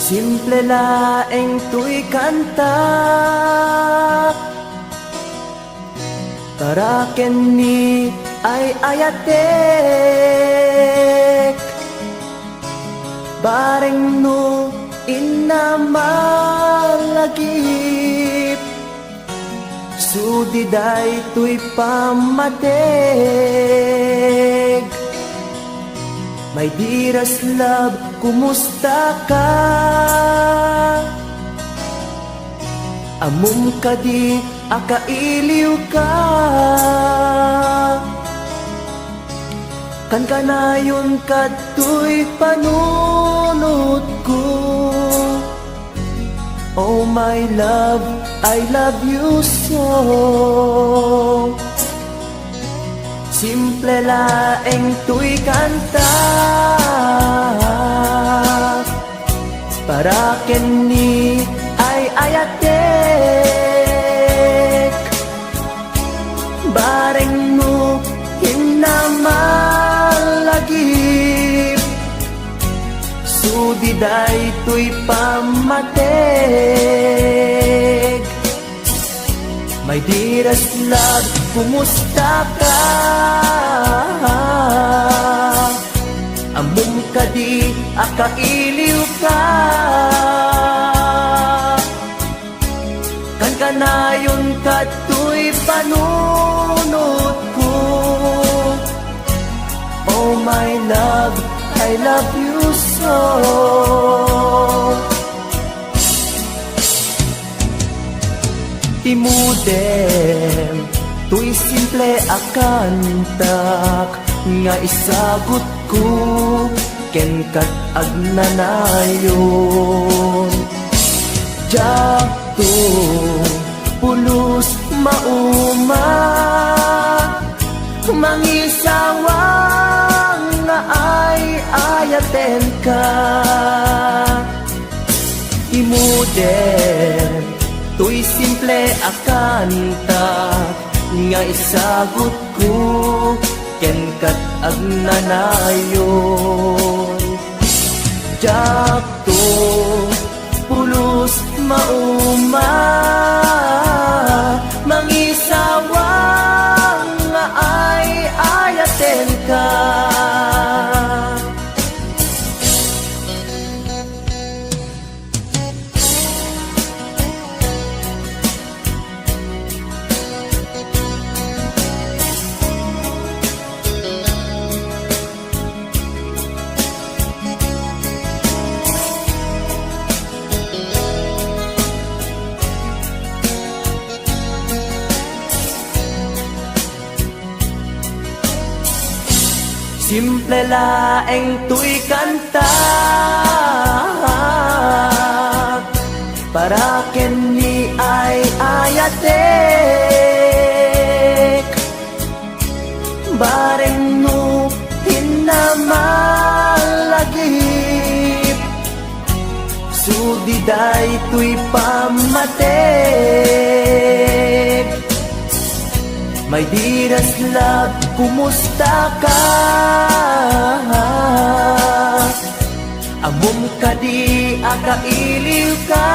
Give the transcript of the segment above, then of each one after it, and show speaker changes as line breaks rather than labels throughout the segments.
Simple laeng tuy kanta para kenni ay ayatek bareng no inamalagip sudiday tuy pamateg. My dearest love, kumusta ka? Amum ka di, akailiw ka. Kan kanayon ka tuy panunod ko. Oh my love, I love you so. Simple laeng tuy kanta para kenni ay ayatek bareng mo hinamalagip sudiday tuy pamateg. My dearest love, kumusta ka? Amum ka di, akailiw ka. Kan kanayon ka tuy panunod ko. Oh my love, I love you so. Timudem, tuy simple akantak nga isagot ko ken kat agnanayon. Jakto pulos mauma mangisawang nga ay ayaten ka. Timudem, tuy simple akanta nga isagot ko ken kat agnanayon. Jakto pulos mauma mangisawang nga ay ayaten ka. Simple laeng tuy kanta para kenni ay ayatek bareng no hinamalagip sudiday tuy pamateg. My dearest love, kumusta ka? Amum ka di, akailiw ka.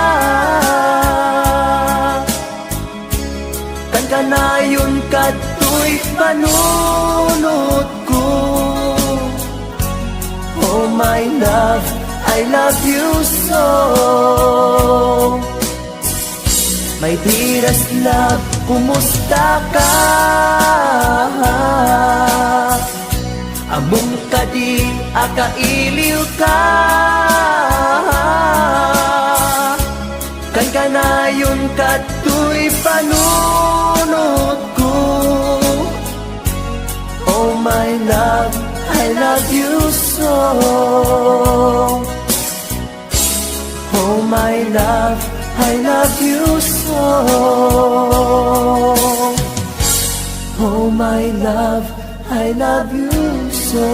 Kan kanayon ka tuy panunod ko. Oh my love, I love you so. My dearest love, kumusta ka? Amum ka di, akailiw ka. Kan kanayon ka tuy panunod ko. Oh my love, I love you so. Oh my love, I love you so. Oh my love, I love you so.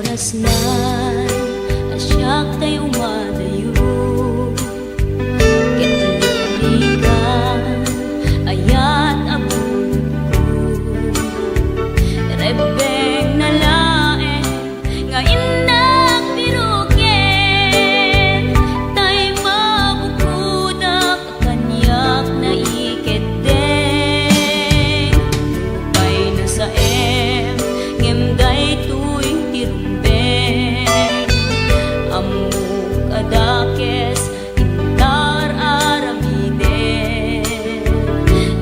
oras na asyak tayo madayo. Ketalikan ayat abun ko. Rebeng na laeng nga indak birugen. Tay mabukudak kanyak na iketeng. Lupay na sa ngemday tuwing tirumbeng. Amuk adakes intar aramiden.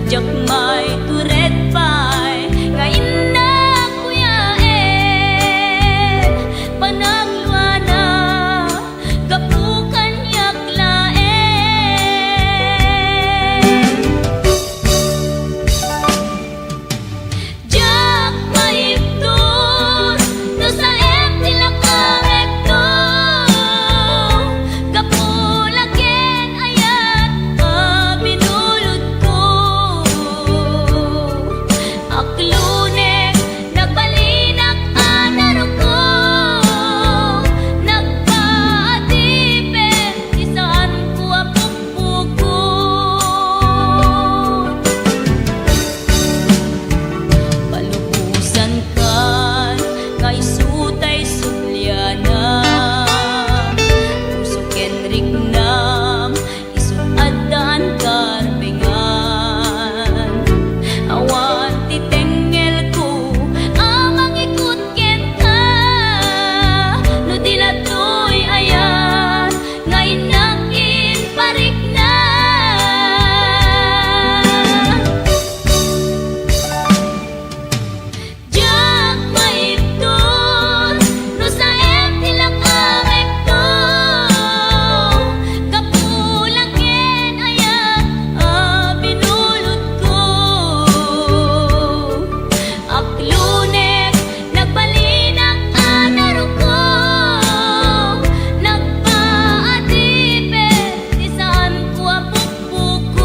Jakmay turet pay nga indak kuyaen. Panagluana kapukan yaklaen. Jak maipton no sa tilakarekto. Kapulaken ayat binulod ko. Aklunek nagbalinak anaro ko. Nagpaatipin isaan ko apukpukon. Palubusan kan nga isutay sulyana. Puso kenrik nam isut adan karpengan. Awan titengel ko amang ikut kenta. No dilatoy ayan nga inakin parik na. Jak maipton no sa tilakarekto. Kapulaken ayat binulod ko. Aklunek nagbalinak anaro ko. Nagpaatipin isaan ko apukpukon.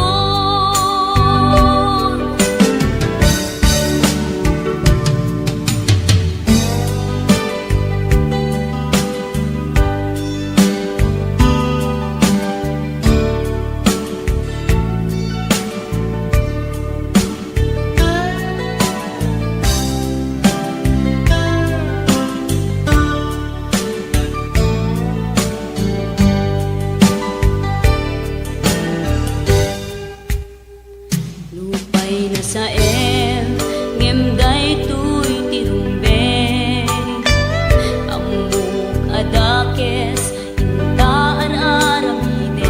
Lupay na sa ngemday tuy tirumbeng. Amuk adakes intaan aramiden.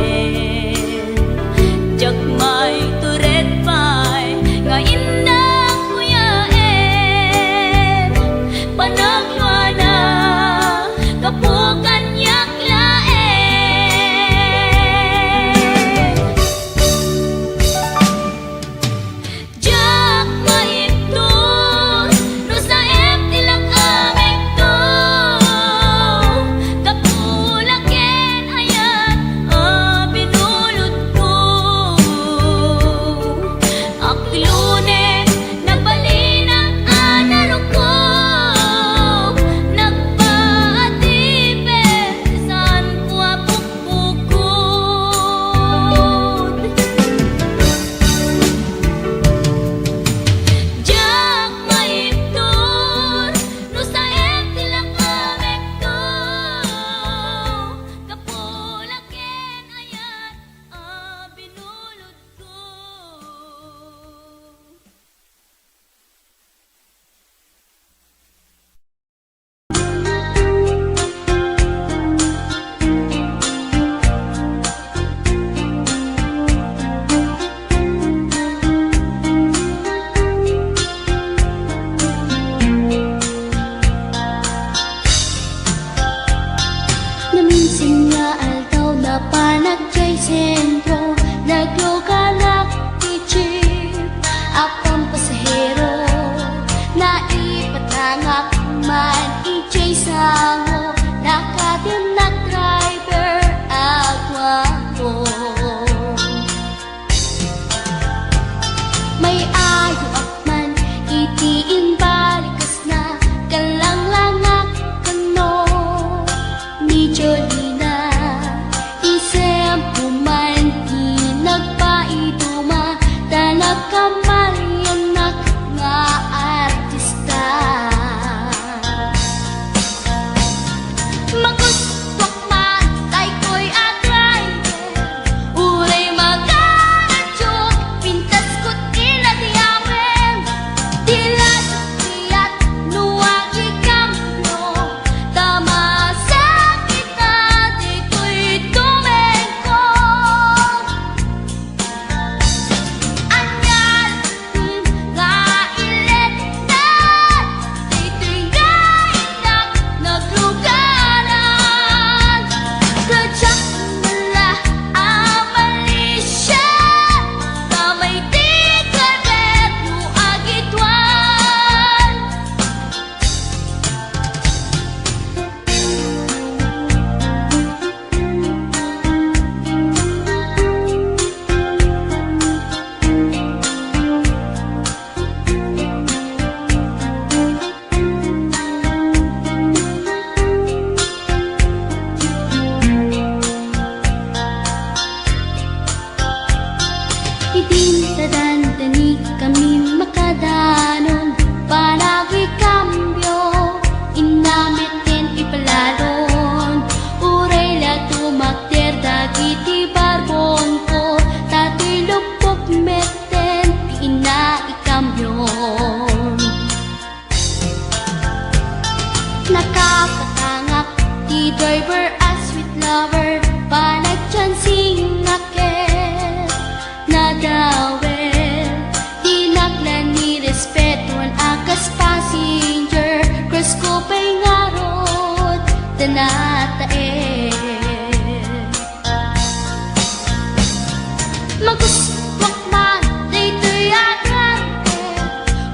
Jakmay turet pay nga indak kuyaen. Panagluana kapukan yaklaen. Jak maipton no sa tilakarekto. Kapulaken ayat binulod ko. Aklunek nagbalinak anaro ko. Nagpaatipin isaan ko apukpukon. Jak maipton no sa tilakarekto. Kapulaken ayat binulod ko. Naminsan nga altaw na panagkay sentro. Naglugalak ti jeep apang pasahero. Naipatangak man ijay sango. Nakatinak driver agwapo. May ayo akman itiin balikas na. Kalang langak kano Nakakatangak, di driver as sweet lover, panagchansing nakit nadawel, di naklan ni respetuan akas passenger, cross ko pa'y ngarot, tanatae. Maguswak man, dito'y agrante,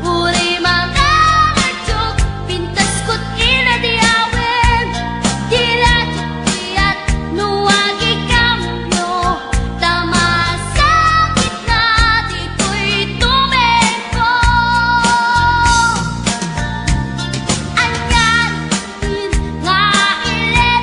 uri mga nagtog, pintas ko't inadiawin, dilat at nuwagi kamyo, tama sa gitna, dito'y tumempo. Anyan, nga 11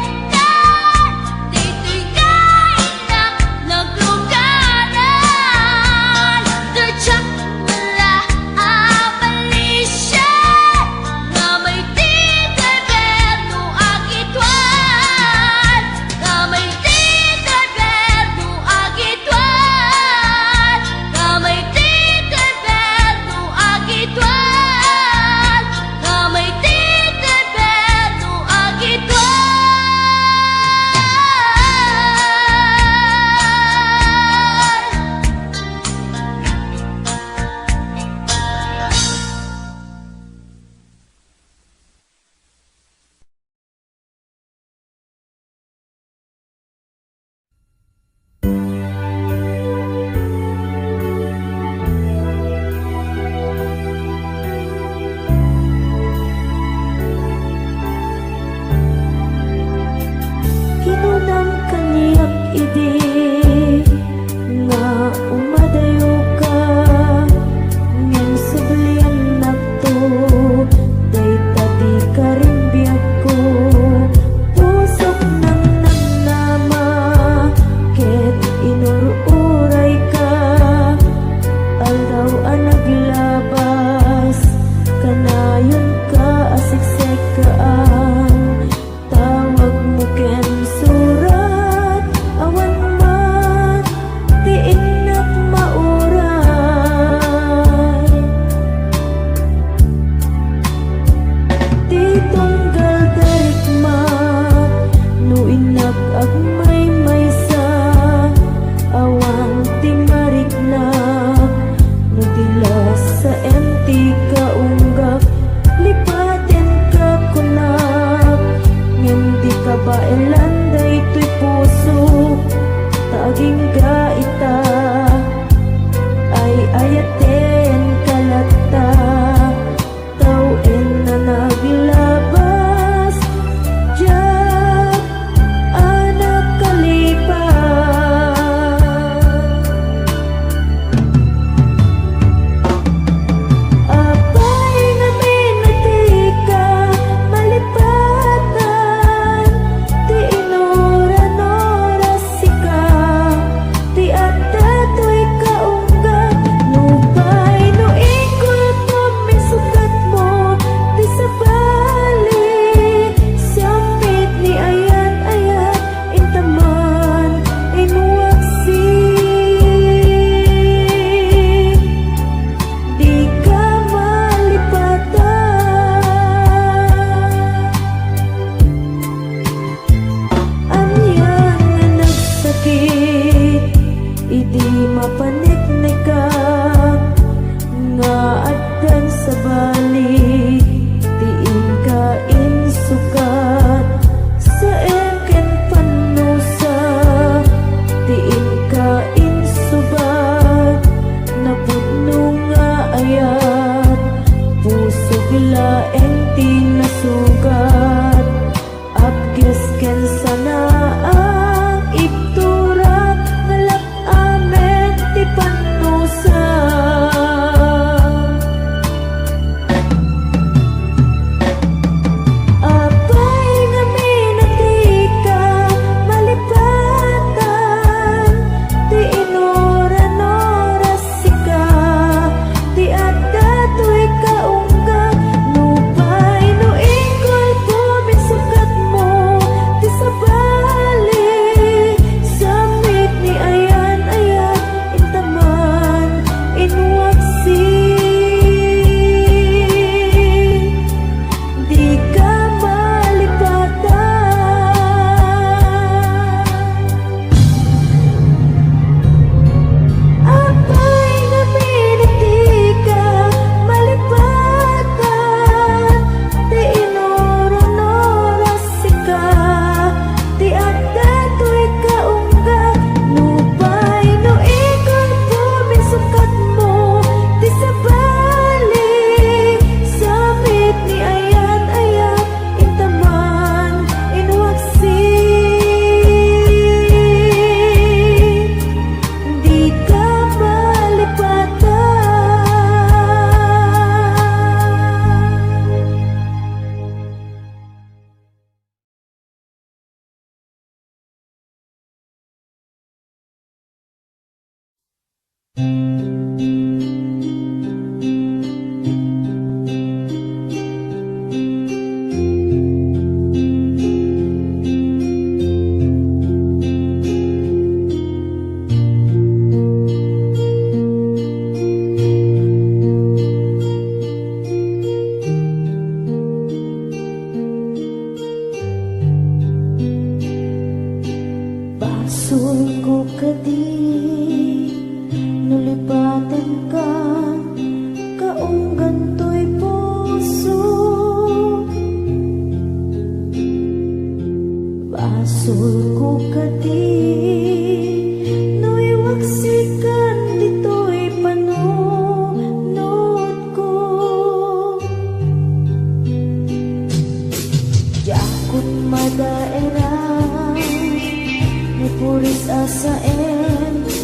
sa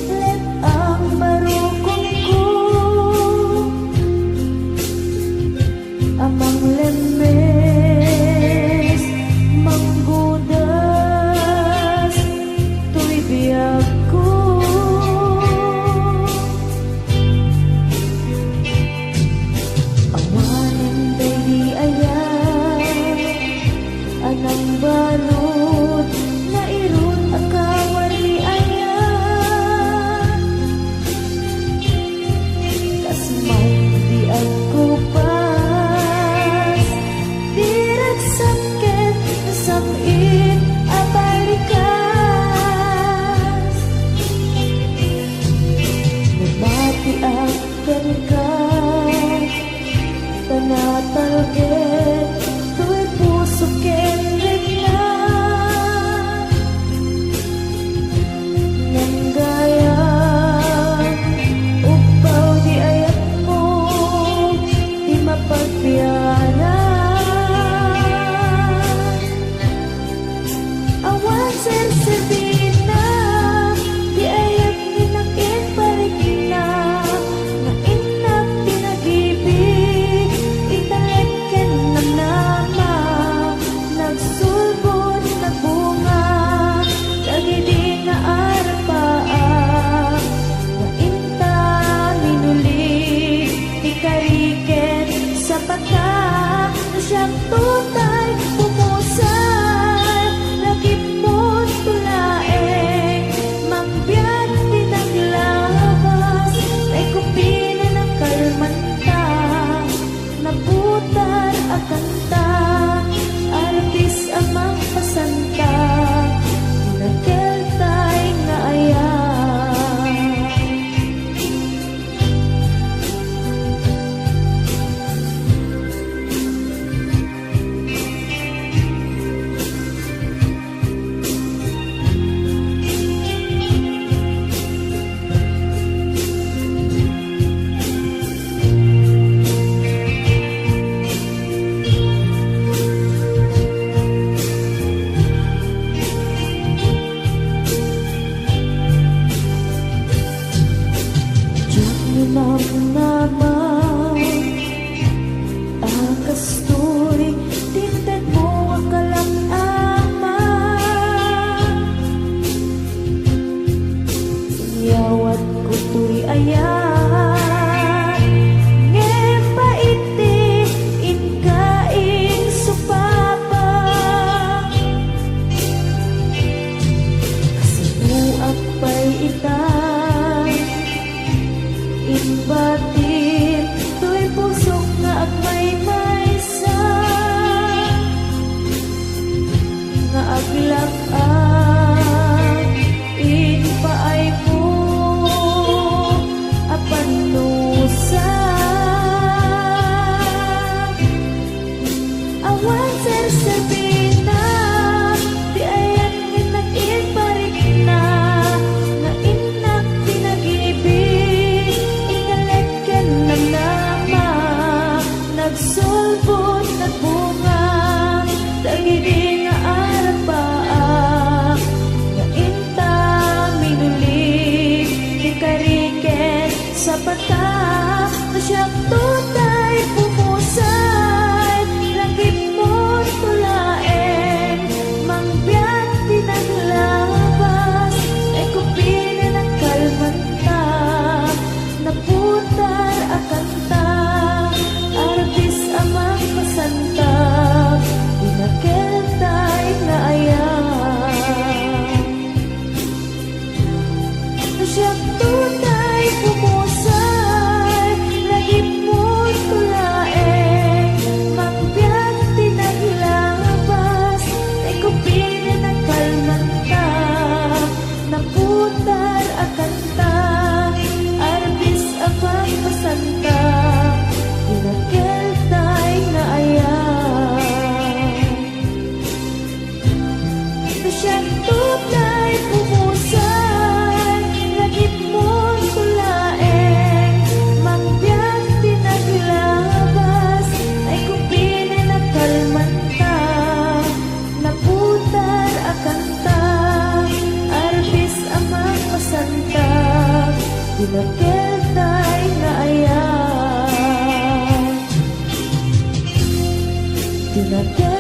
let ang barukong ko. Amang lemes manggudas tuy biyag ko. Awanan day ayan anang balot na irun akawan ni ayan. Kas may di ako pas dirag sakit samin abalikas. Nabati akan ka tanatalgit tuy puso ken reglan. Nanggayang upaw di ayat mo di mapagpianan. Awan sersebina di ayat ninakin parikina na inak pinag-ibig italeken ng nama nagsulbon nagbunga lagi di nga arapaan na inta minuli ikariken sa pagka na siyang tutay pumusay lagi mo tulaeng magbiyak pinaglabas ay kupina ng kalmanta naputar akanta artis amang pasanta nagkeltay nga ayan. Naman akastoy tinted mo akalang ama yawat ko tuy ayan ngepa iti inkaing supapa kasimuak pa'y itan inbatin tuy pusok nga agmay-maysa nga aglak-an inpaay mo apan nusa awan sersebina di ayan nginakin parik na nga inak pinag-ibig ikaleken ng nama nagsulbot nagbunga dagiti nga arapaa nga inta minulig ikariken sa pata na siyang tutay pumusay lagi mo tulay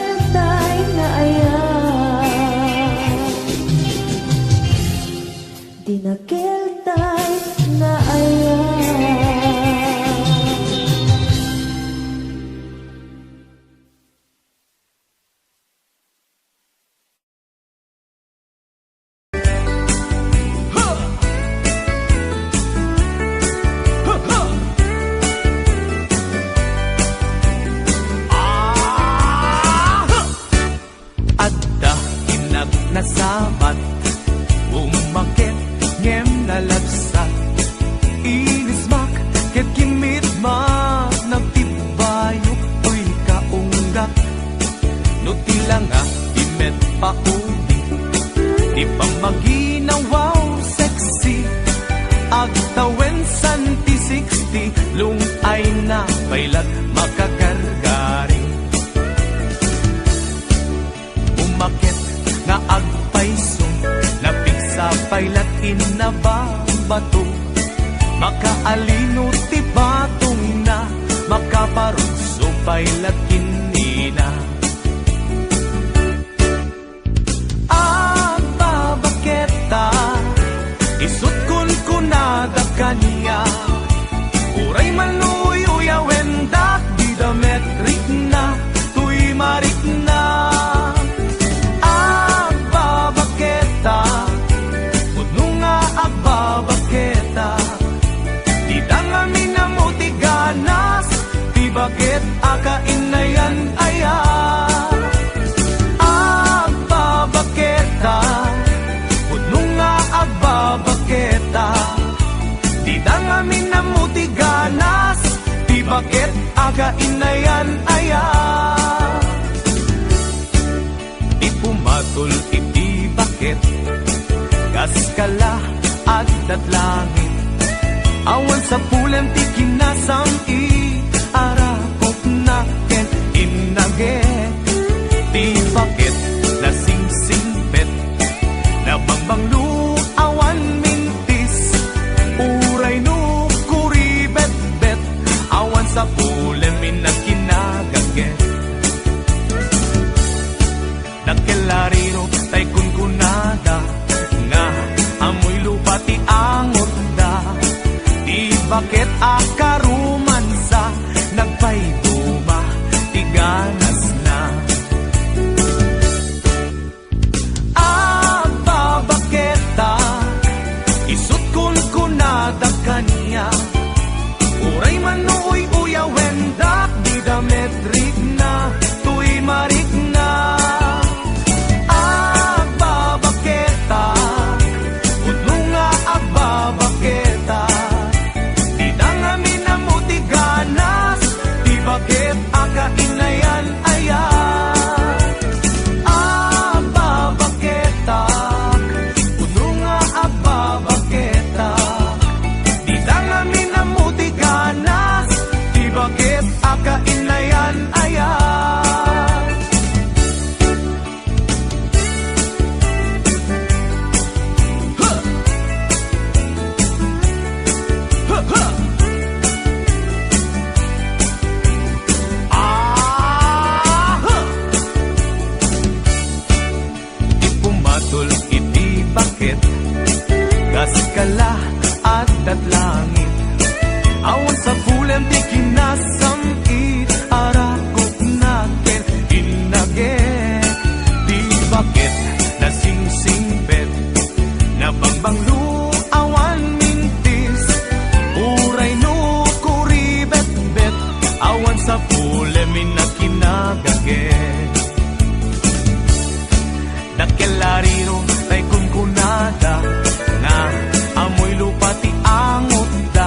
Dinakeltay na aya, dinakeltay na aya.
Adda inag nasabat, umakit ngem nalagsak, inismak ket kimitmak, nagtibayok uy kaunggak, no tilanga imet paudi, di pa maginawaw sexy, agtawen santi 60, lung ay na bailat makagargaring. Umakit nga agpaiso, napigsa pailat inababato, makaalino ti batong na, makaparunso pailat kinina. Babaketa, isut kun kunada kaniya, uray manuy uyawendak, di dametrik na, tuy marik na. Babaketa, pudno nga agbabaketa, di dangami na mo tiganas, di bakit akain na yan aya. Babaketa, pudno nga agbabaketa, di dangami na mo tiganas, di bakit akain na yan aya. Di pumatol iti bakit, kaskala at datlangit, awan sa pulan ti kinasam i arakot na ken inage. Di bakit nasingsingpet, nabangbanglu awan mintis, uray no kuribet-bet, awan sa pulan minakinagaget. Nakelarino tay kunkunada, nga amoy lupa ti angot da, di bakit akarumansa, nagpayduma ti ganas na. Babaketa, isut kun kunada kaniya, uray manuoy uyawendak, di dametrik na, tuy marik na. Babaketa, pudno nga agbabaketa, di dangami na mo tiganas, di bakit akain na yan aya. Babaketa, pudno nga agbabaketa, di dangami na mo tiganas, di bakit akain na yan aya. Ipumatol iti bakit, kaskala at datlangit, awan sa pulan ti kinasamit, arakot na ken inage. Di bakit nasingsingpet, nabangbanglu awan mintis, uray no kuribet-bet, awan sa pulan minakinagaget. Nakelarino tay kunkunada, nga amoy lupa ti angot da,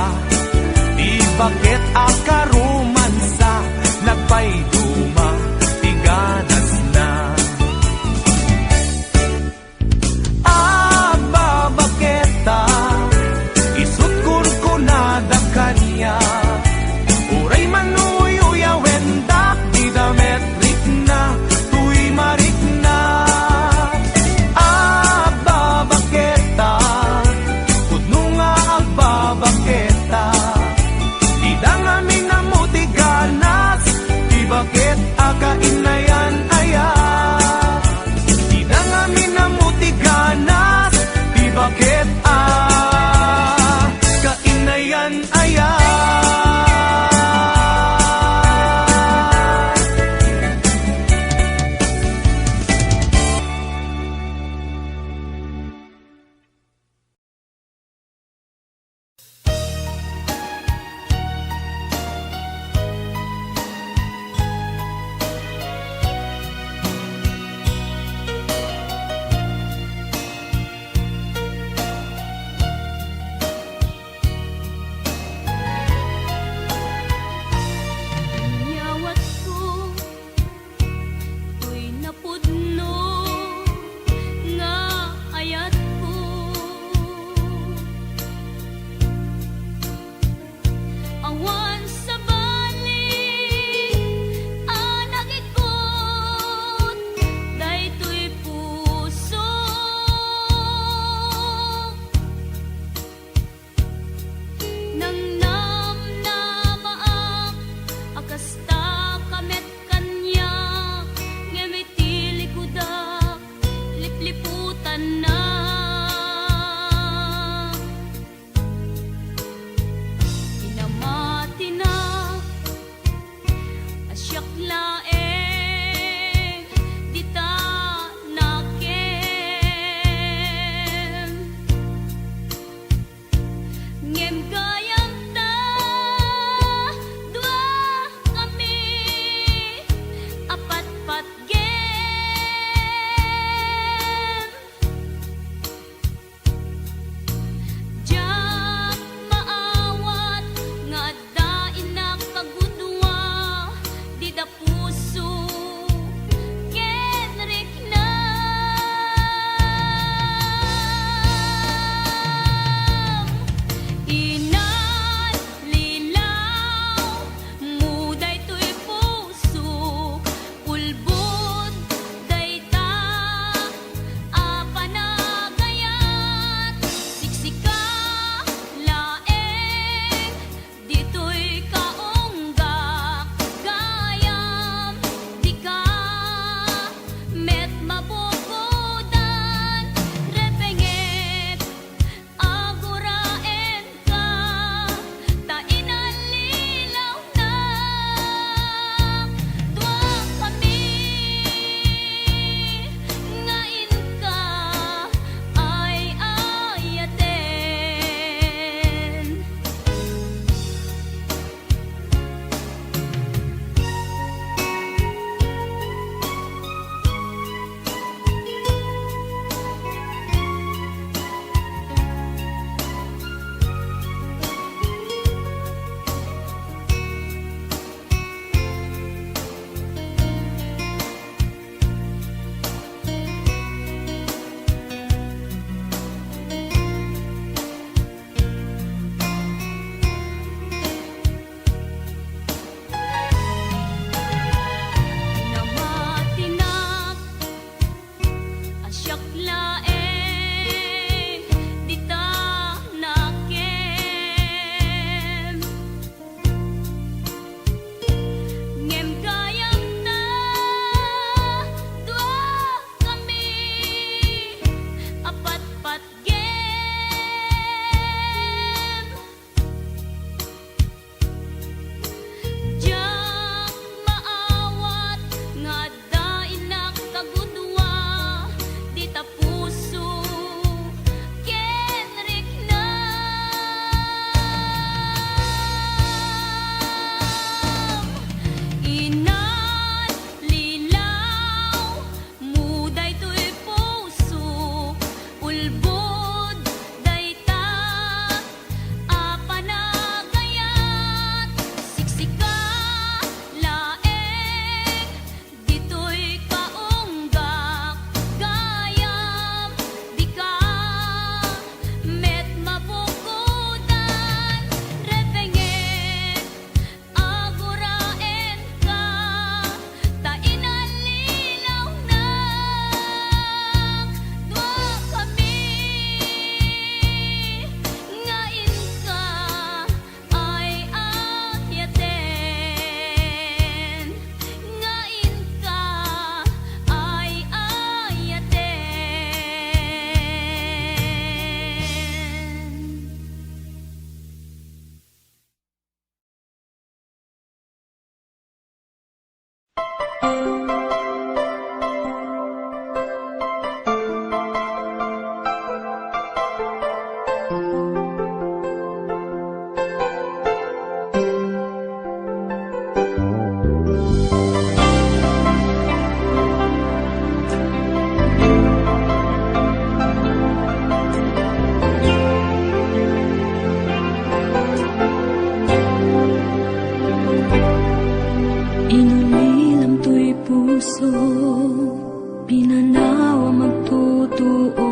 pinanawa magtutuo.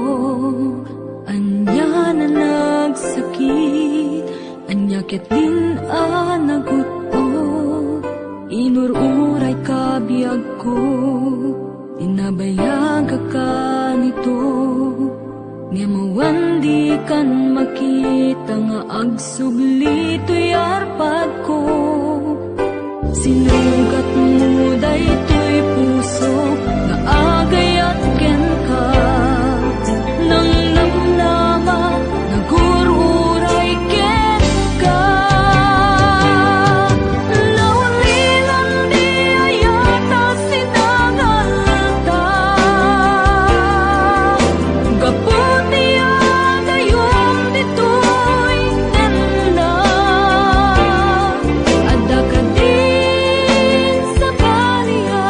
Anya na nagsakit, anya din naguto. Inururay ka biyag ko, tinabayag ka nito. Nga mawandi kan makita nga agsubli to'y arpad ko. Sinugat mo daytoy puso nga agayat ken ka. Nang namnama nagururay ken ka. Naulilan di ayata sinangalta. Gaputi agayom ditoy nanda. Adda ka din sa kaniya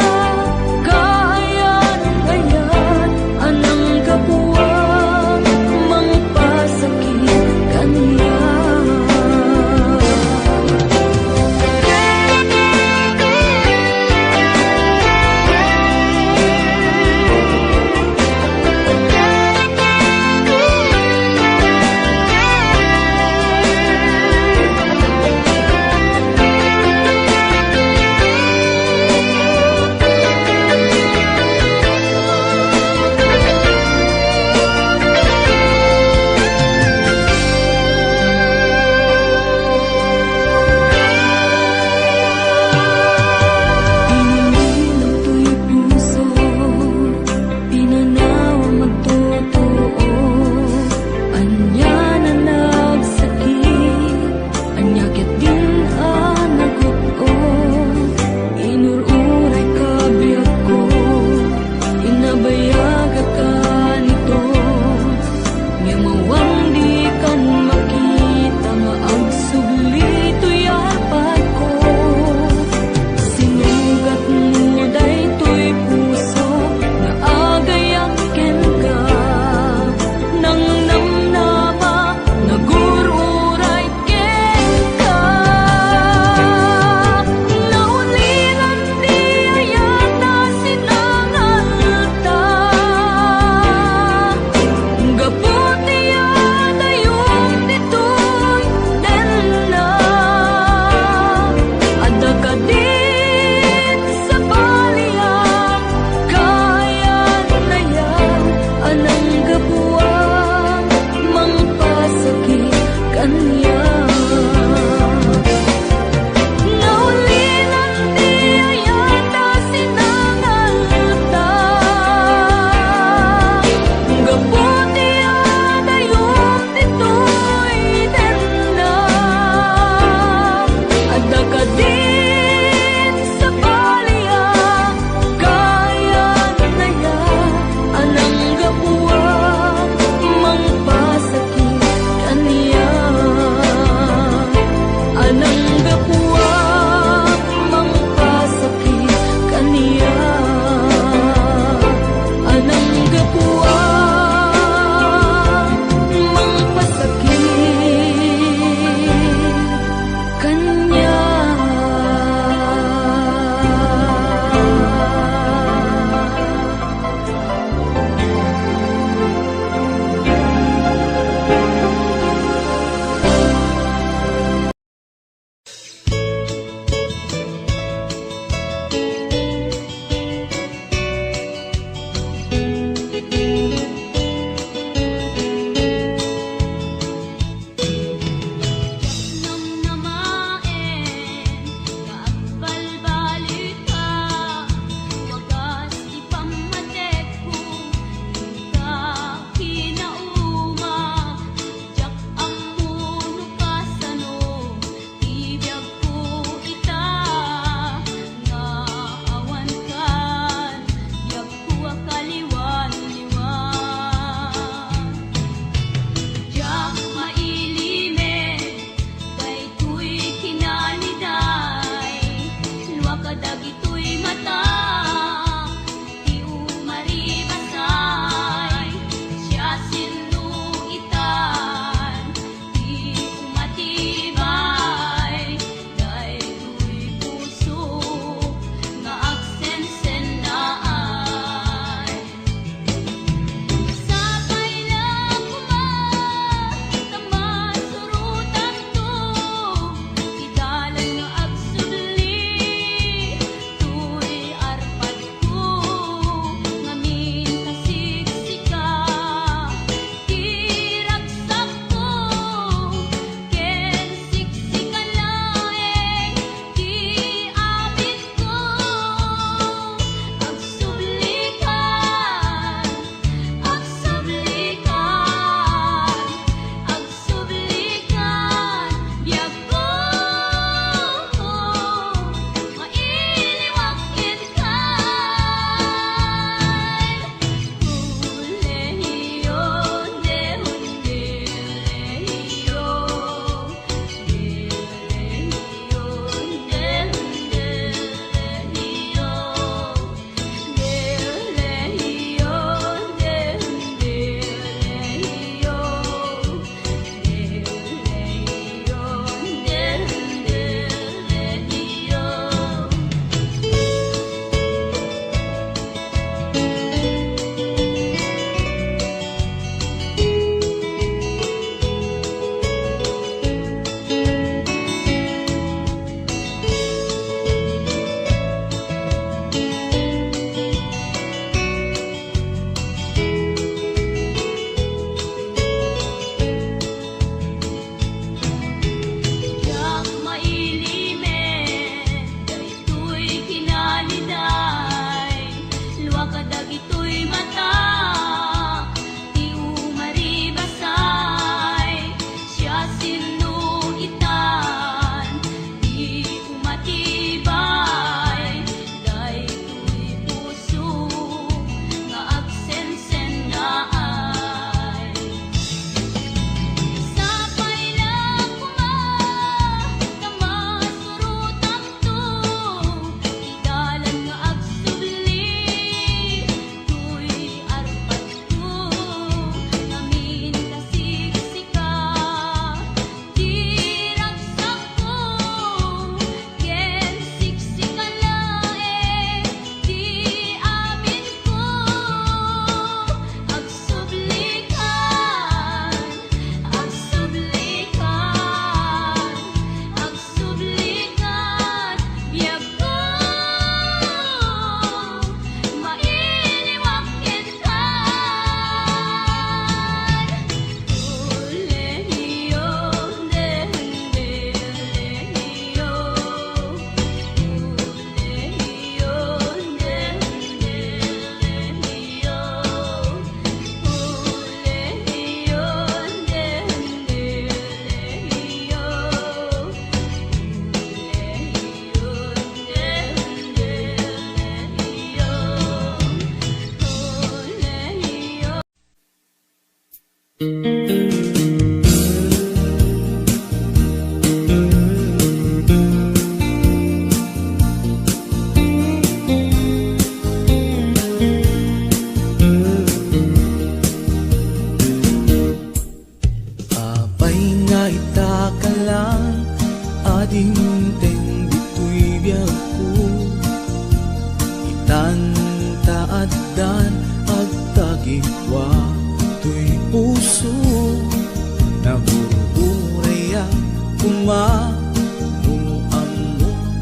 adan agtagikwa tuy puso naguuraya kumanuamok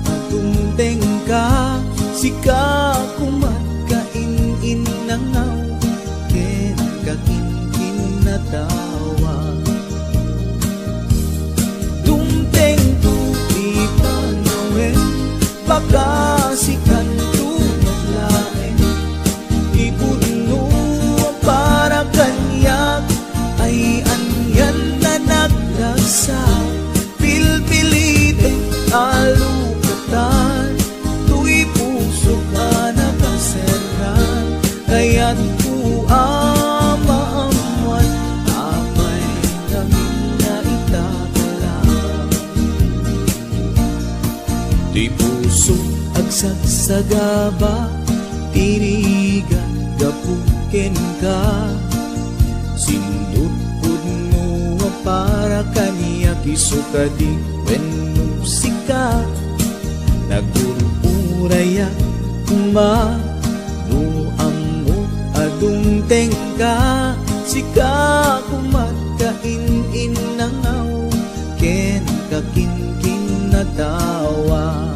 atungteng ka sika kumatkain nangaw ken kakinkin na tawa dumteng tu ipanawen baka sikan tu maglaen ibudno para kanyak ay anyan na naglagsa pilpilite alukatan tuy puso ka nakaseran kaya't ku amaamuan apay namin na itagalang tuy puso agsagsagaba tirigan gapuken ka sindut pudno para kaniya kisukadi wenno sika nagururaya kuma nuammo adungteng ka sika kumatkain nangaw ken kakinkin na tawa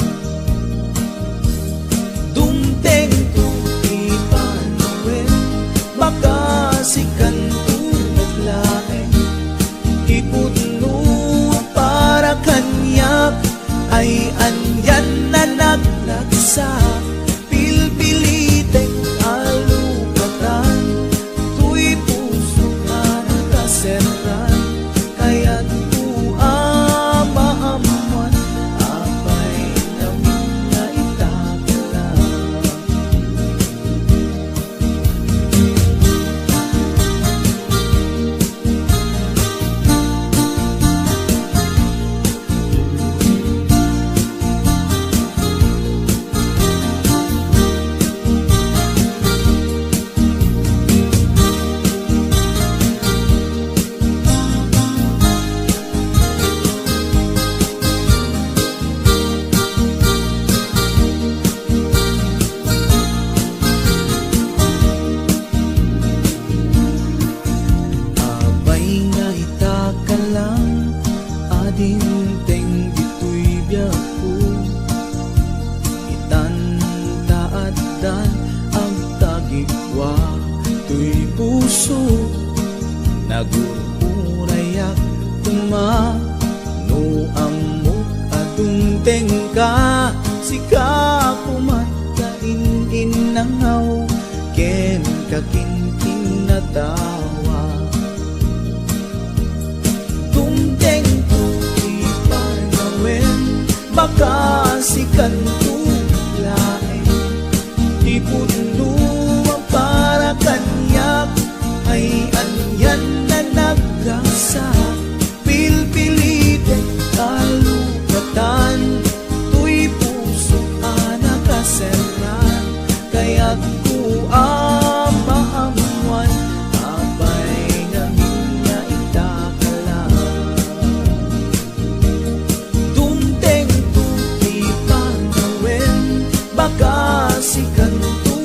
dumteng tu ipanawen baka sikan tu naglaen ipudno para kanyak ay anyan na naglagsa pilpilitek alukatan tuy puso ka nakaseran kaya't ku amaamuan apay namin na itagalang abay nga itakalang adinteng dito'y biyaku itantaadan ang tagikwa tuy puso nagururayak kumanuamok atungteng ka sika kumatkain nangaw ken kakinkin na tawa dumteng tu ipanawen baka sikan tu laen ipudno para kanyak ay anyan na naggasa pilpilite alukatan tuy puso ka nakaseran kaya't ku amaamuan apay namin na itagalang dumteng tu ipanawen baka sikan tu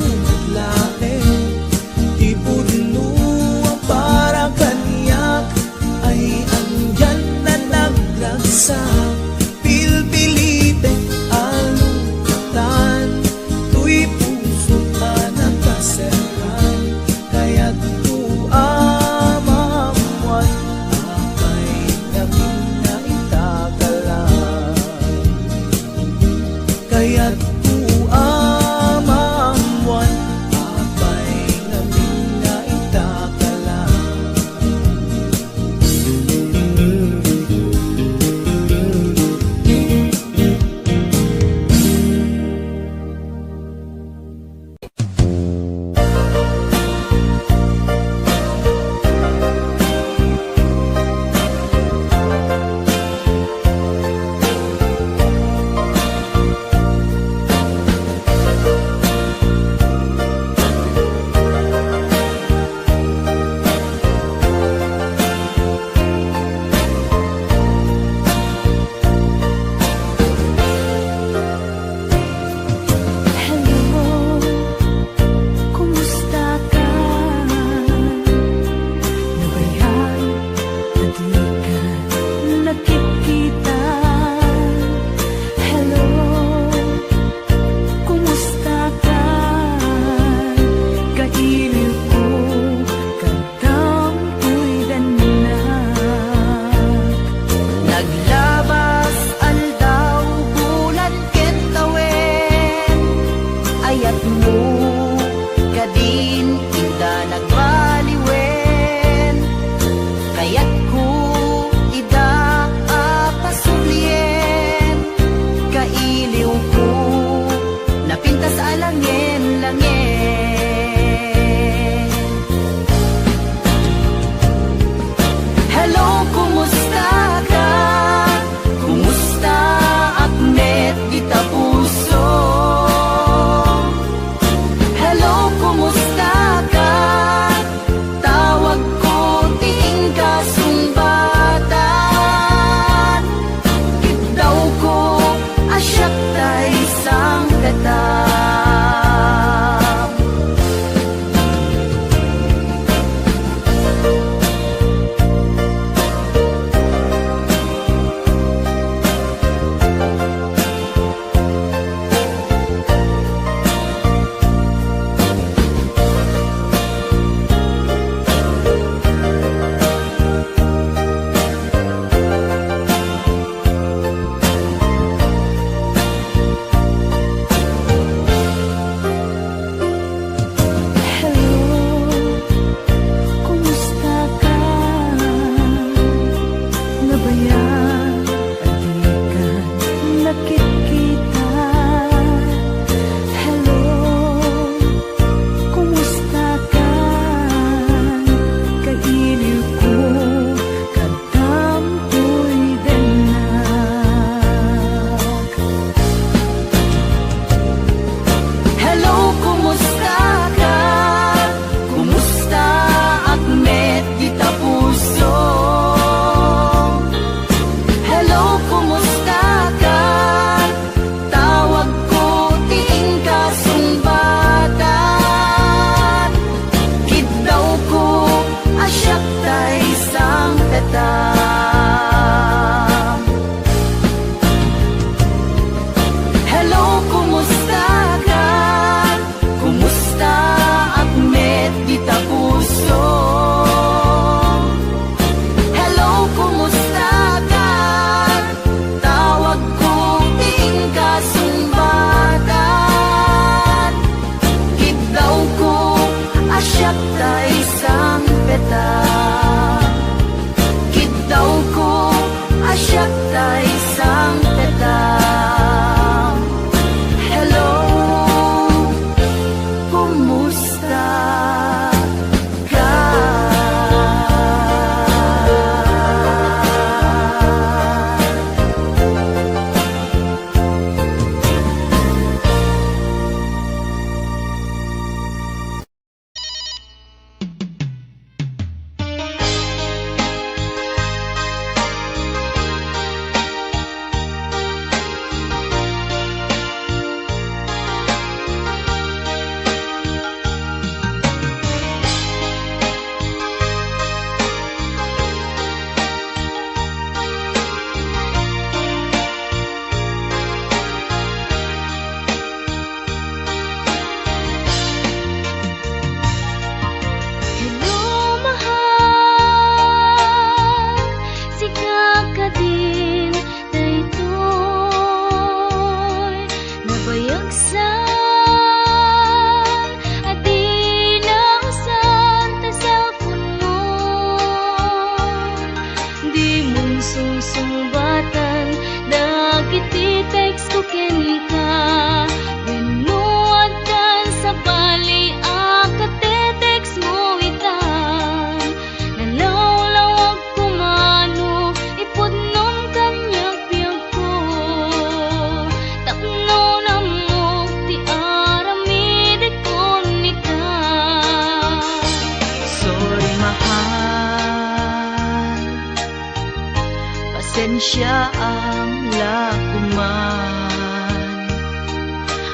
siya ang lakuman.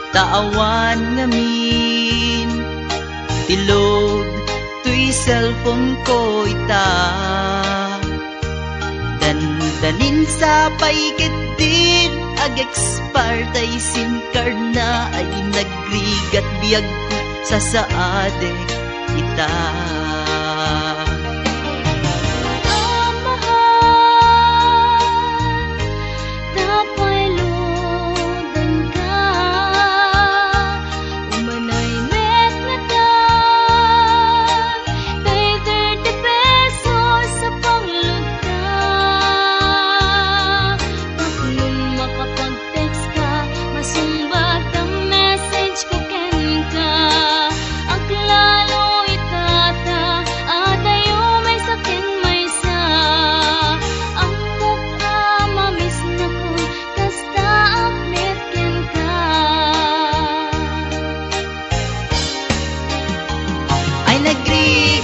Taawan ngamin, tilod tuy cellphone ko ita. Dandanin sa paikitid, ag-expire tay SIM card na ay nagrigat biyag ko sa saadek ita.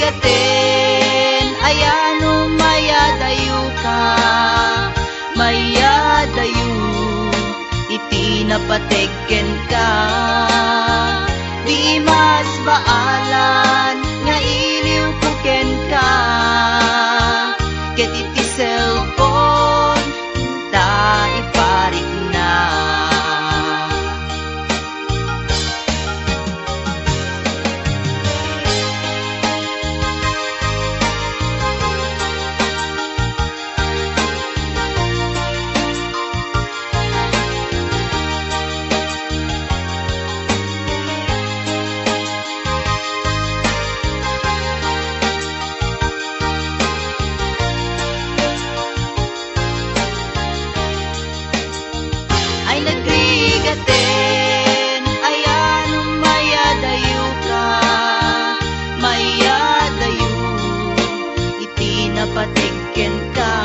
Nagrigaten, ayano mayadayo ka, mayadayo, itinapateken ka. Di mas baalan, nga iliw puken ka, ket iti cellphone, ta iparik na. Ay nagrigaten, ayano mayadayo ka, mayadayo, itinapateken ka.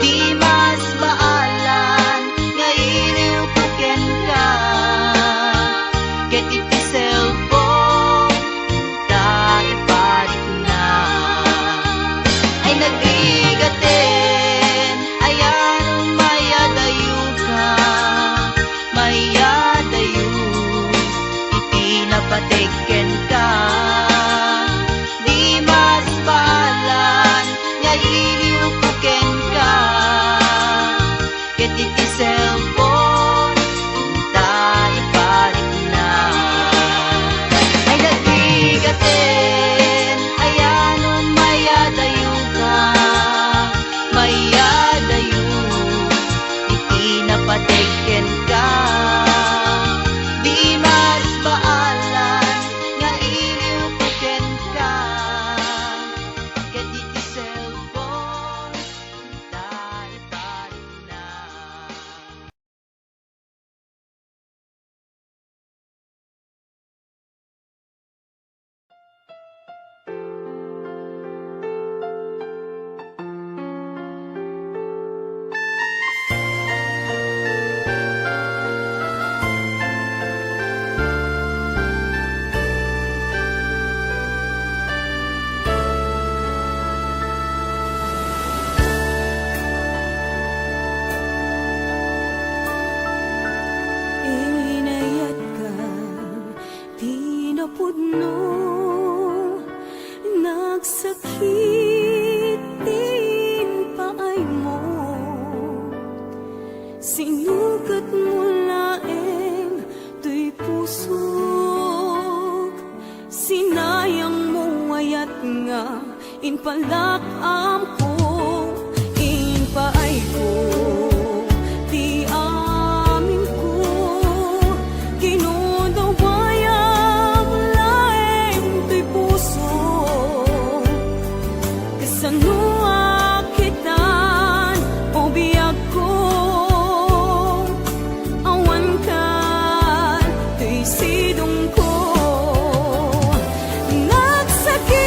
Di mas baalan, nga iliw puken ka, ket iti cellphone, ta iparik na. Ay nagrigaten, ayano mayadayo ka, mayadayo, itinapateken ka. Di mas baalan, nga iliw puken ka, ket iti cellphone, ta iparik na. Ay nagrigaten, ayano mayadayo ka, mayadayo, itinapateken ka. Di mas baalan, nga iliw puken ka, ket iti cellphone, ta iparik na.
Inayat ka, tinapudno, nagsakitin paay mo. Sinukat mo laeng tuy pusok, sinayang mo ayat nga, inpalakam ko, inpaay ko. Di amin ko, kinudawayang laeng tuy puso, kasano akitan o biyag ko, awan ka tuy sidong ko. Nagsakit,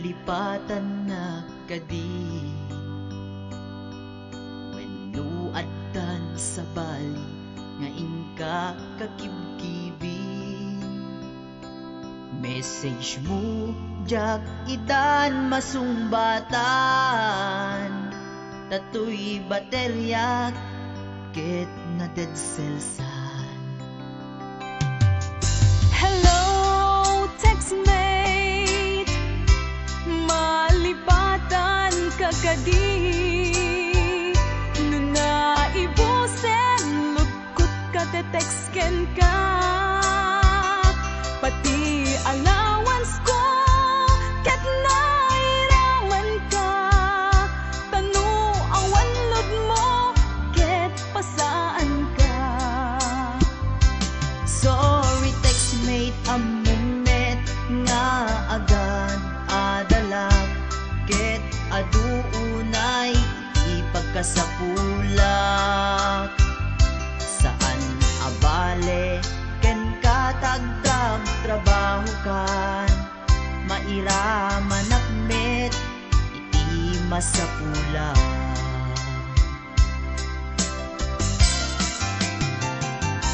Nalipatan na kadi Wenno addan sa bali nga inka kakibkibi Message mo jak itan masumbatan Tatoy baterya ket na dead cellsan
Hello, textmate. Malipatan ka kadi. Nuna ibusen, lugkot ka te-textken ka. Pati allowance ko, ket nairaman ka. Tanu awan lod mo, ket pasaan ka.
Sorry textmate amumet nga agad adalag ket aduunay ipagkasapulak saan abale ken katagdag trabaho kan mairaman akmet iti masapulak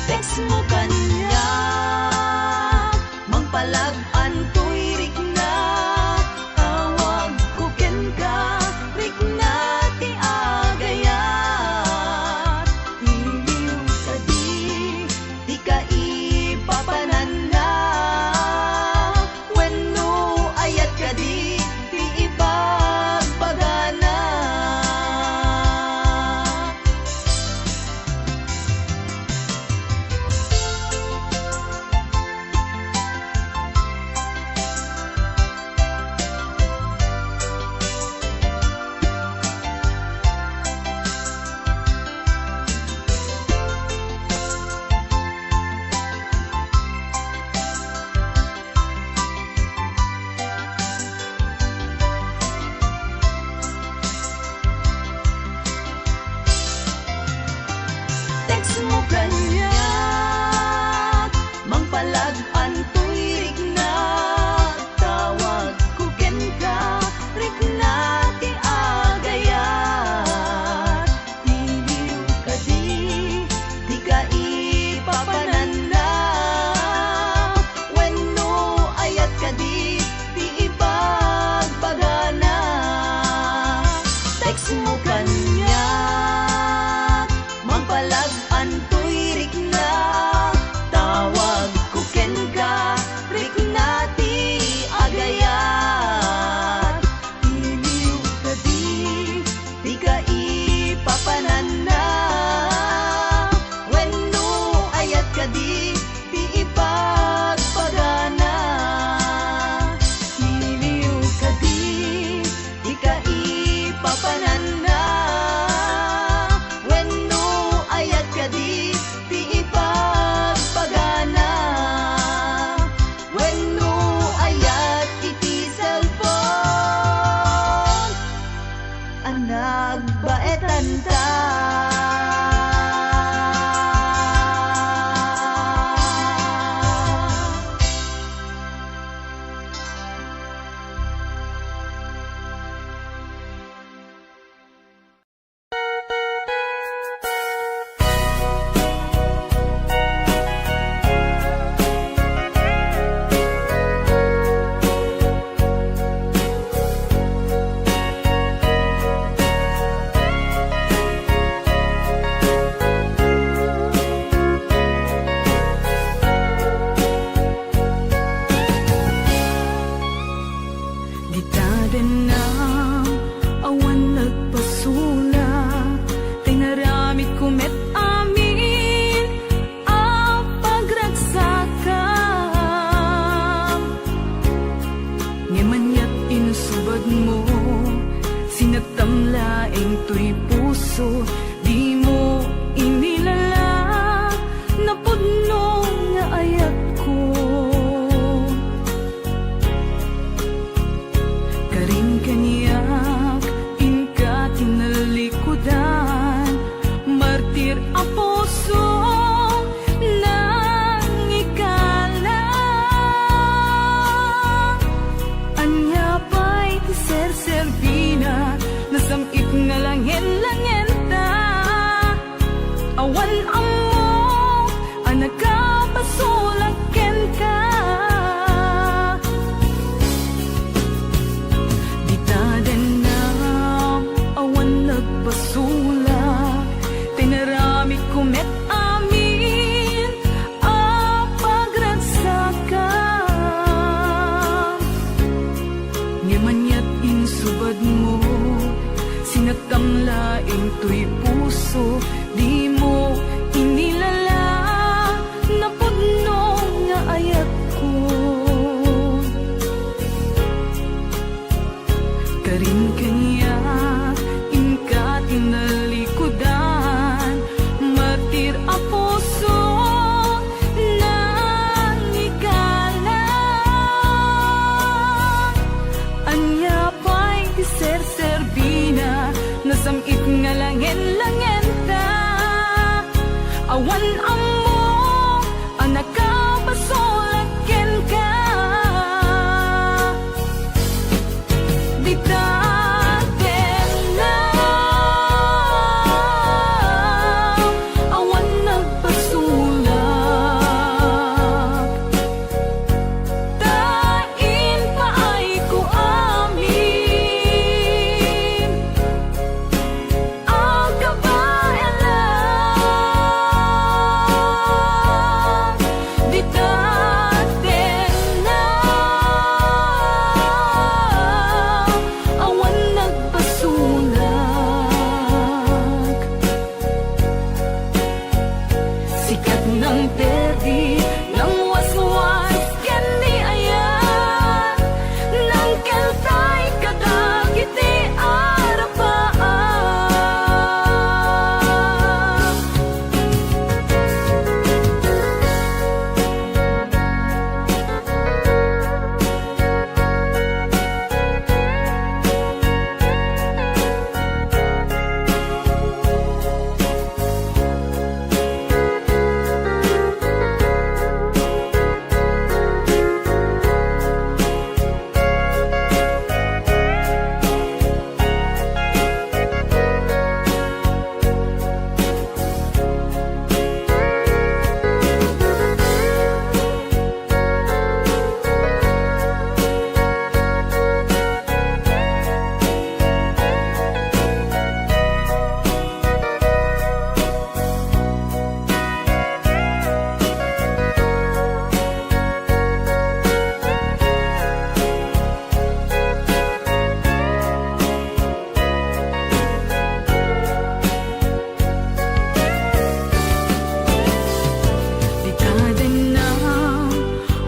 Text mo kanya Mangpalag-an to'y rik na Tawag ko ken ka Rik na ti agayat Iliw ka di ka ipapanan na Wenno ayat ka di ipagpagana Text mo kanya Mangpalag-an to'y rik na Tawag ko ken ka Rik na ti agayat Iliw ka di ka ipapanan na Wenno ayat ka di ipagpagana Text mo kanya Mangpalag-an to'y rik na Tawag ko ken ka Rik na ti agayat Iliw ka di ka ipapanan na Wenno ayat ka di ipagpagana Iliw ka di ka ipapanan na Wenno ayat ka di
nagkapasulaken ka. Di tadenam awan nagpasulak, tinarami kumet amin a pagragsakan. Ngimanyat insubad mo, sinagkamlaing tuy puso, di mo inilala na pudno nga ayat ko. Karin kanya inka tinalikudan, martir a puso nang ikalang. Anya pa'y ser-serbina, nasamit nga langen-langen ta. Awan amo ang nakapasulaken ka. Di taten lang awan nagpasulak, tain pa ay ko amin ang kabaelan. Di taten lang awan nagpasulak. Sikat ng perdi ng waswas ken ni ayan, nang keltay kadagiti arapaan. Di tadenam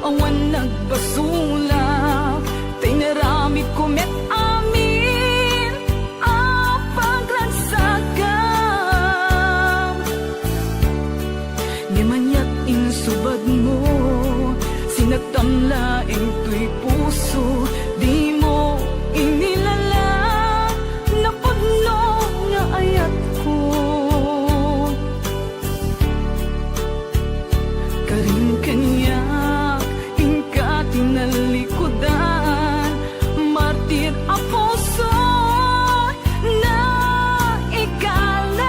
awan nagpasulak, tinarami kumet amin ang pagragsakan. Ngimanyat insubad mo, sinagtamlaing tuy puso, di mo inilala na pudno nga ayat ko. Karin kanya inka tinalikudan, martir a puso na ikalang.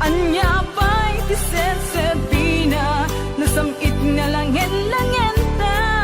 Anya pa'y ser-serbina, nasamit nga langen-langen ta.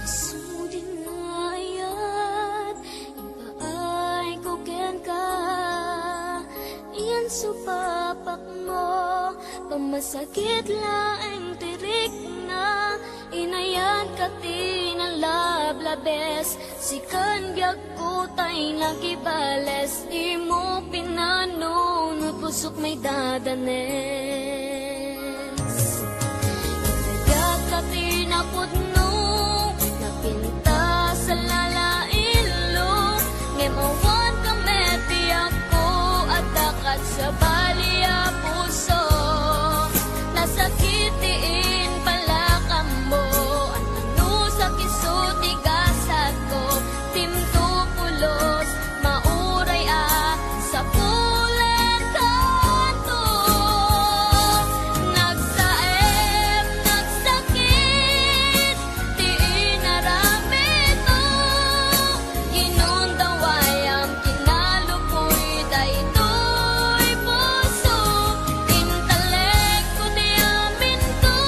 Sudin ayat ipaay ko ken ka iyan supapak mo pamasakit laeng tirik na inayan ka tinalablabes sikan biag ko tay nagibales di mo pinanunod pusok may dadanes kaya ka tinapudno napinta sa lalailo ngemawan ka meti ako at dakat sa balia puso nasakitiin pala ka mo ano sa kisuti gasat ko timto pulos mauray sa pulen kanto nagsaem nagsakit di inaramid mo inundawayam kinalupoy daytoy puso intelekto di amin ko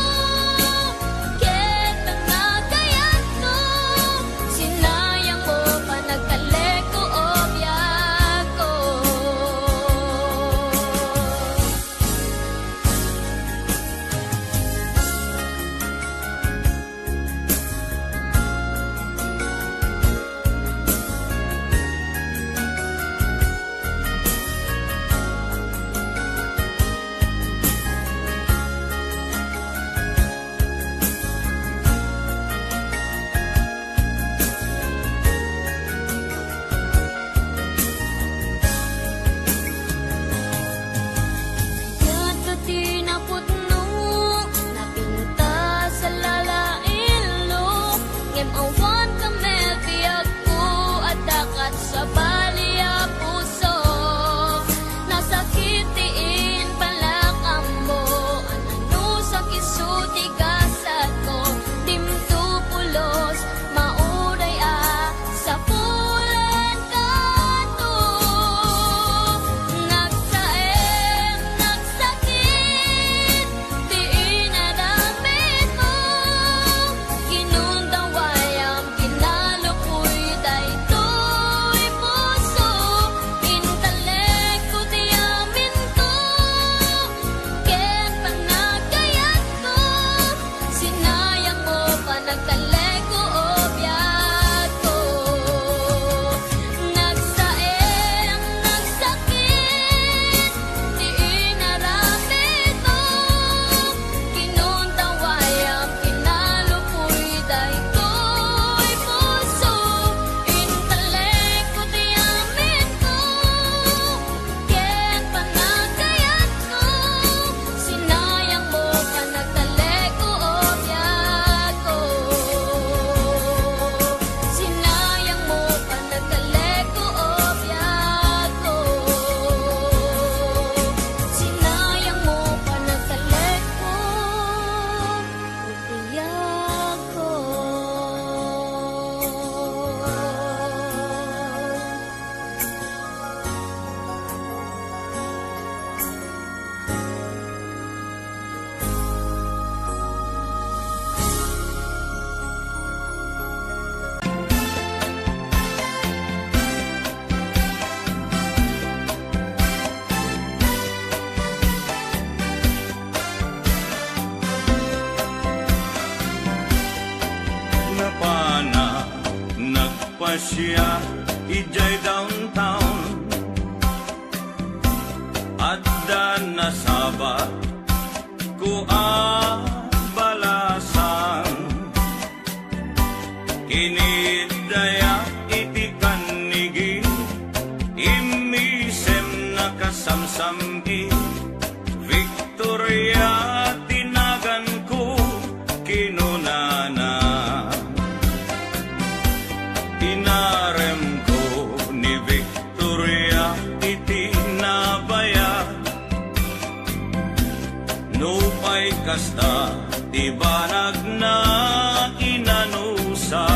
ket ang nagayan ko sinayang mo pa nagkaleko o biyak ko Yan ka tinapudno napinta sa lalailo ngem awan ka mebiyag ko at dakat sa balia puso nasakitiin pala ka mo ano sa kisuti gasat ko dimto pulos mauray sa pulen kanto nagsaem nagsakit di inaramid mo kinundawayam kinalupoy daytoy puso intelekto di amin ko ken panagayat ko sinayang mo pa nagkaleko o biyak ko nagsaem nagsakit di inaramid mo kinundawayam kinalupoy daytoy puso intelekto di amin ko ken panagayat ko sinayang mo pa nagkaleko o biyak ko sinayang mo pa nagkaleko o biyak ko sinayang mo pa nagkaleko o biyak ko
Napana nagpasya ijay downtown adda nasabat ko balasan kinidaya iti kanigi imisem nakasamsami Victoria tinagan ko kinunana inarem ko ni Victoria iti nabaya nupay kasta ti banag na inanusa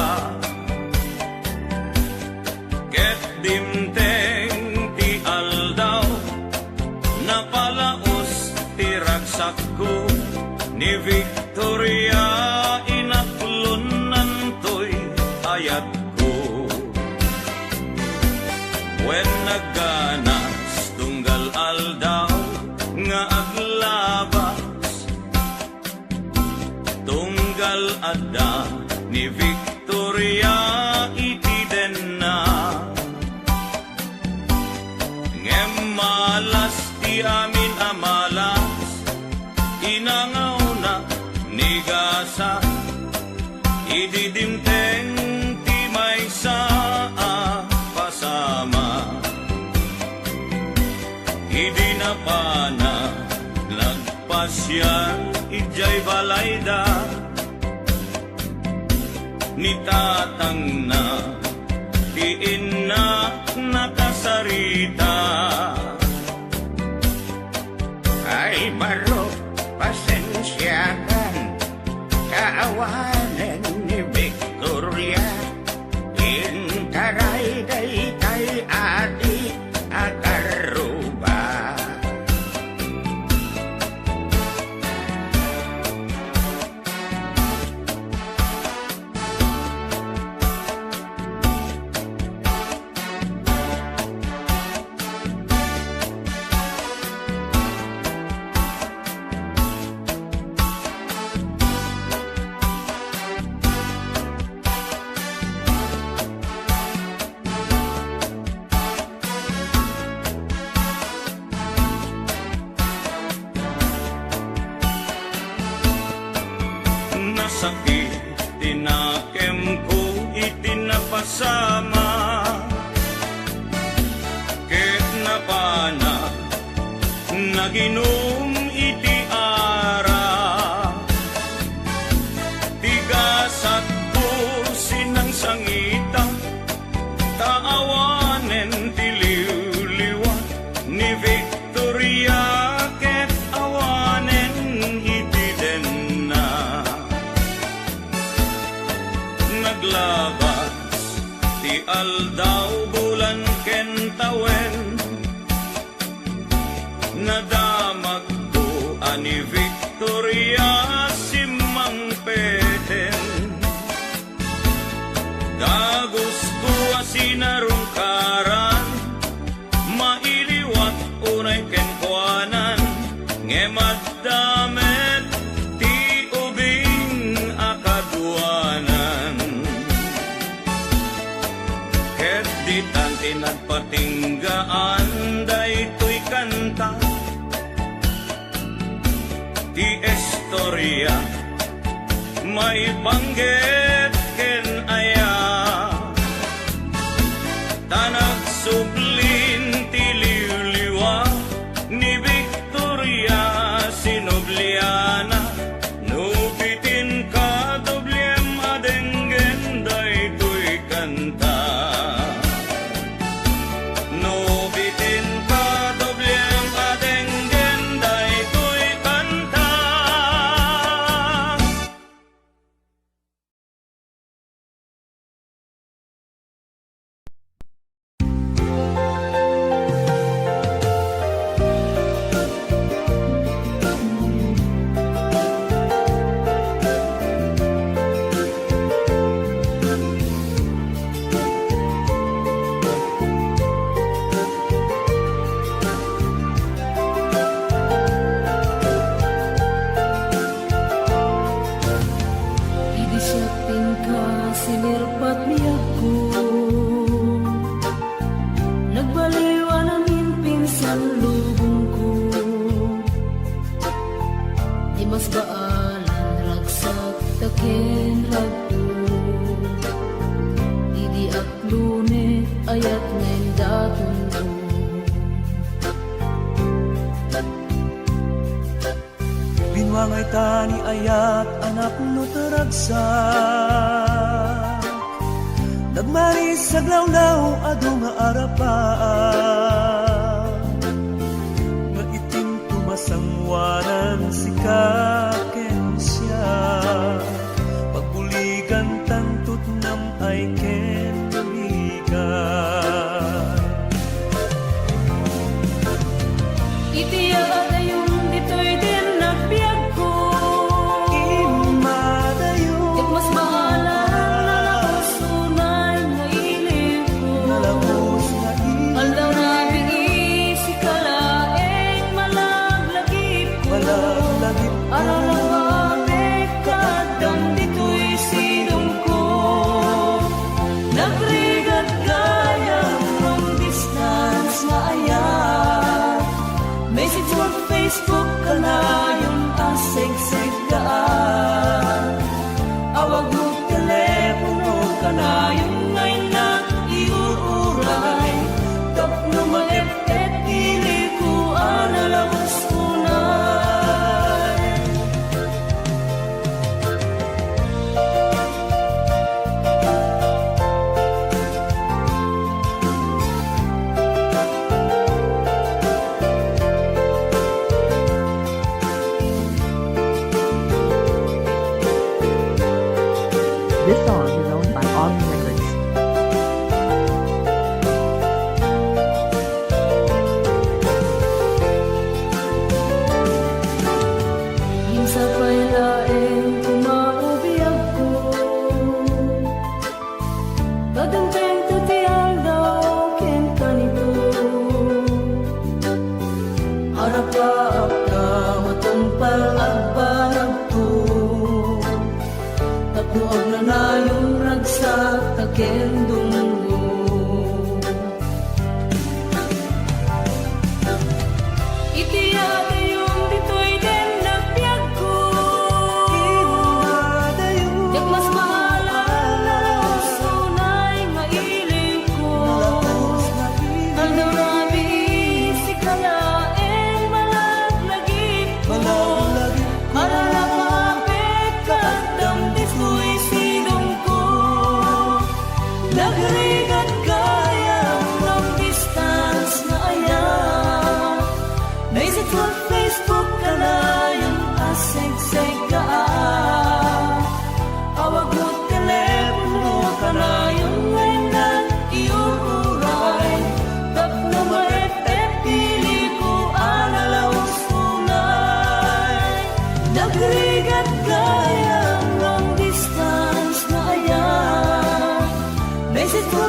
ay balayda ni tatang na tiin na nakasarita. Ay baro, pasensyakan, kaawanan ni Victoria. Intaray day kay ati akaruba. Nasakit, tinakem ko, itinapasama. Ket napana, naginom iti ara. Tigasat ko sinang sangita, taawanen tiliw-liwa ni Victoria. Ket awanen iti den na. Naglabas ti aldaw bulan ken tawen, nadamag ko ani Victoria simang peten. Dagos ko asinarungkaran, mailiwat unay ken kuanan, ngemaddamet ti ubing akaduanan. Ket di tanti nagpatinggaan, daytoy kanta ti istorya, may banggit ken aya. Tanag sublin ti liwliwa ni Victoria Sinobliana. Nubitin ka doblem adenggen, daytoy kanta. Nubitin ka doblem adenggen, daytoy kanta.
Idisyatin ka, sinirpat niya ko. Nagbaliwa namin pinsan lubong ko. Di mas baalan, ragsak, taken, ragto. Idi at lunet, ayat ngayon daton ko.
Binwangay tani ayat anak no taragsak, nagmaris sa glawlaw adu nga arapaan, nga itim tumasangwanan si kaken siya, pagbuligan tantut nam ay ken buligan.
Itiya adayon dito'y din nagbiag ko.
Imadayo
Ket mas maalan nalabos tunay nga iliw ko.
nalabos na
Aldaw na si kalaeng malaglagip ko.
imalaglagip ko.
Aralawame kadam dito'y sinong ko. Nagrigat gayam long distance nga ayat. Message mo Facebook kalayon aseg-seg kaan. Awag mo telepono kanayon ngay na iuuray. Tapno malepet ili ko analabas unay.
On Records.
Minsa pa'y laeng kumaubiyag ko Kadang tento tiyang daw ken kanito
Harap ka ka matumpal at banag ko Tatnuag na na yung ragsak takendong mo
Itiyada yung dito'y den nagpiyag ko Yak mas mahalala sunay mailing ko Aldaw rabi si kalaeng malaglagip ko Arala kapit kadamdis ko'y silong ko Nagrigat kayang long distance na ayan Visit ko Facebook ka na yung asig-sig ka Awag mo telepono ka na yung ngayon nag-iuray Tapno ma-FF pili ko alalawas tunay Nagrigat kayang long distance na ayan Visit ko